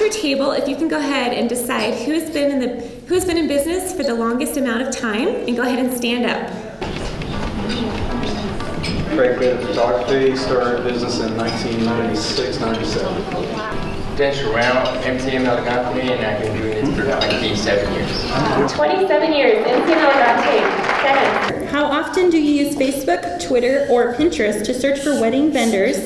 your table, if you can go ahead and decide who's been in business for the longest amount of time, and go ahead and stand up. Craig Bennett Photography, started business in 1996, 97. Dennis Round, MTM Elegante, and I've been doing this for 27 years. 27 years, MTM Elegante. 7. How often do you use Facebook, Twitter, or Pinterest to search for wedding vendors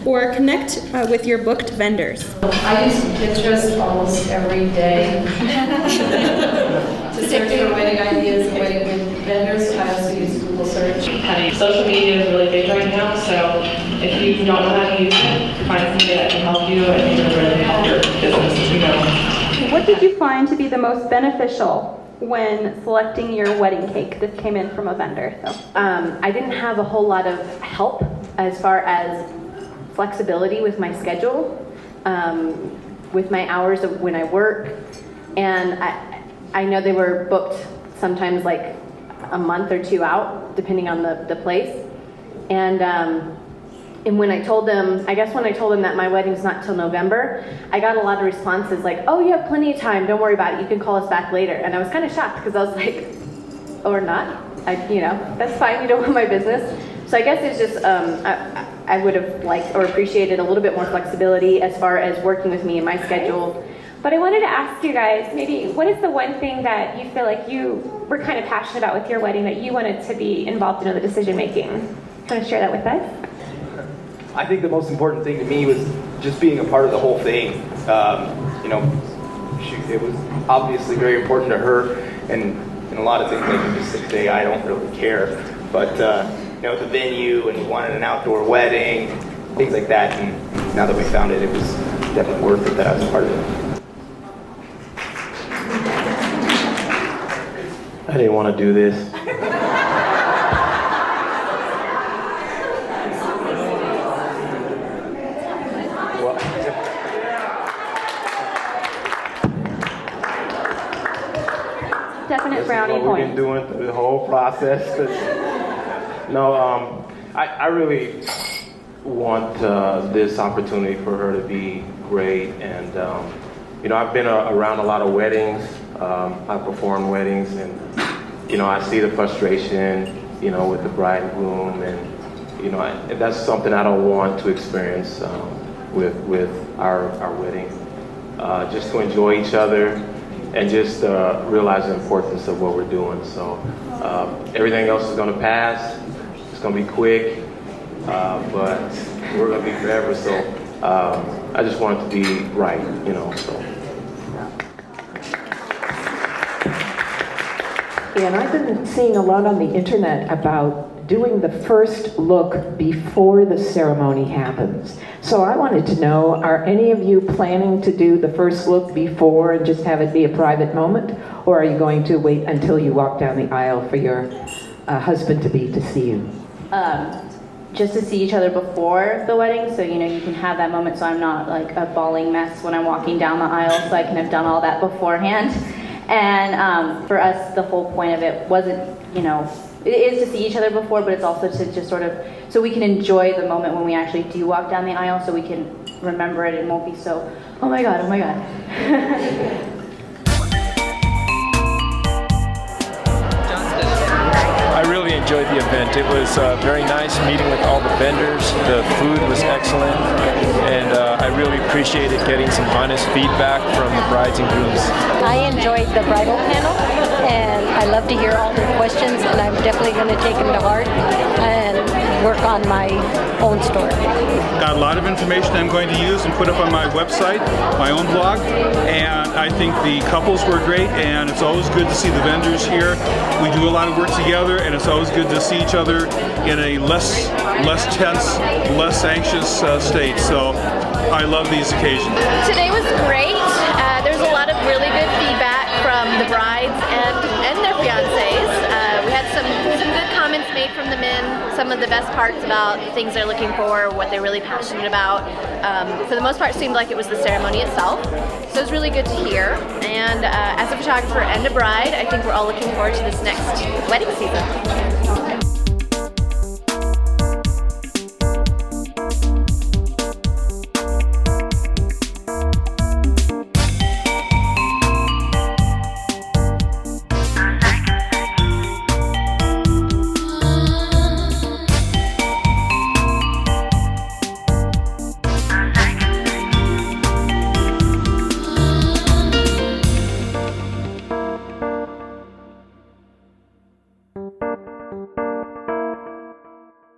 or connect with your booked vendors? I use Pinterest almost every day to search for wedding ideas and wedding vendors. I also use Google search. Social media is really big right now, so if you don't know how to use it, find somebody that can help you and it'll really help your business as you go. What did you find to be the most beneficial when selecting your wedding cake? This came in from a vendor. So. I didn't have a whole lot of help as far as flexibility with my schedule, with my hours of when I work, and I know they were booked sometimes like a month or two out, depending on the place. And when I told them, I guess when I told them that my wedding's not till November, I got a lot of responses like, "Oh, you have plenty of time. Don't worry about it. You can call us back later." And I was kind of shocked because I was like, "Or not? That's fine. You don't want my business." So I guess it's just I would have liked or appreciated a little bit more flexibility as far as working with me and my schedule. But I wanted to ask you guys, maybe what is the one thing that you feel like you were kind of passionate about with your wedding that you wanted to be involved in the decision making? Do you want to share that with us? I think the most important thing to me was just being a part of the whole thing. It was obviously very important to her, and a lot of things I can just say I don't really care. But the venue, and we wanted an outdoor wedding, things like that. And now that we found it, it was definitely worth it that I was a part of it. I didn't want to do this. Definite brownie point. We've been doing through the whole process. I really want this opportunity for her to be great, and I've been around a lot of weddings. I've performed weddings, and I see the frustration, with the bride and groom, and that's something I don't want to experience with our wedding. Just to enjoy each other and just realize the importance of what we're doing. So everything else is going to pass. It's going to be quick, but we're going to be forever. So I just want it to be right, So. And I've been seeing a lot on the internet about doing the first look before the ceremony happens. So I wanted to know, are any of you planning to do the first look before and just have it be a private moment? Or are you going to wait until you walk down the aisle for your husband-to-be to see you? Just to see each other before the wedding, so you can have that moment, so I'm not like a bawling mess when I'm walking down the aisle, so I can have done all that beforehand. And for us, the whole point of it wasn't, it is to see each other before, but it's also to just sort of, so we can enjoy the moment when we actually do walk down the aisle, so we can remember it and won't be so, oh my God. I really enjoyed the event. It was very nice meeting with all the vendors. The food was excellent, and I really appreciated getting some honest feedback from the brides and grooms. I enjoyed the bridal panel, and I love to hear all their questions, and I'm definitely going to take them to heart and work on my own story. Got a lot of information I'm going to use and put up on my website, my own blog, and I think the couples were great, and it's always good to see the vendors here. We do a lot of work together, and it's always good to see each other in a less tense, less anxious state. So I love these occasions. Today was great. There's a lot of really good feedback from the brides and their fiancés. We had some good comments made from the men, some of the best parts about things they're looking for, what they're really passionate about. For the most part, it seemed like it was the ceremony itself. So it was really good to hear. And as a photographer and a bride, I think we're all looking forward to this next wedding season.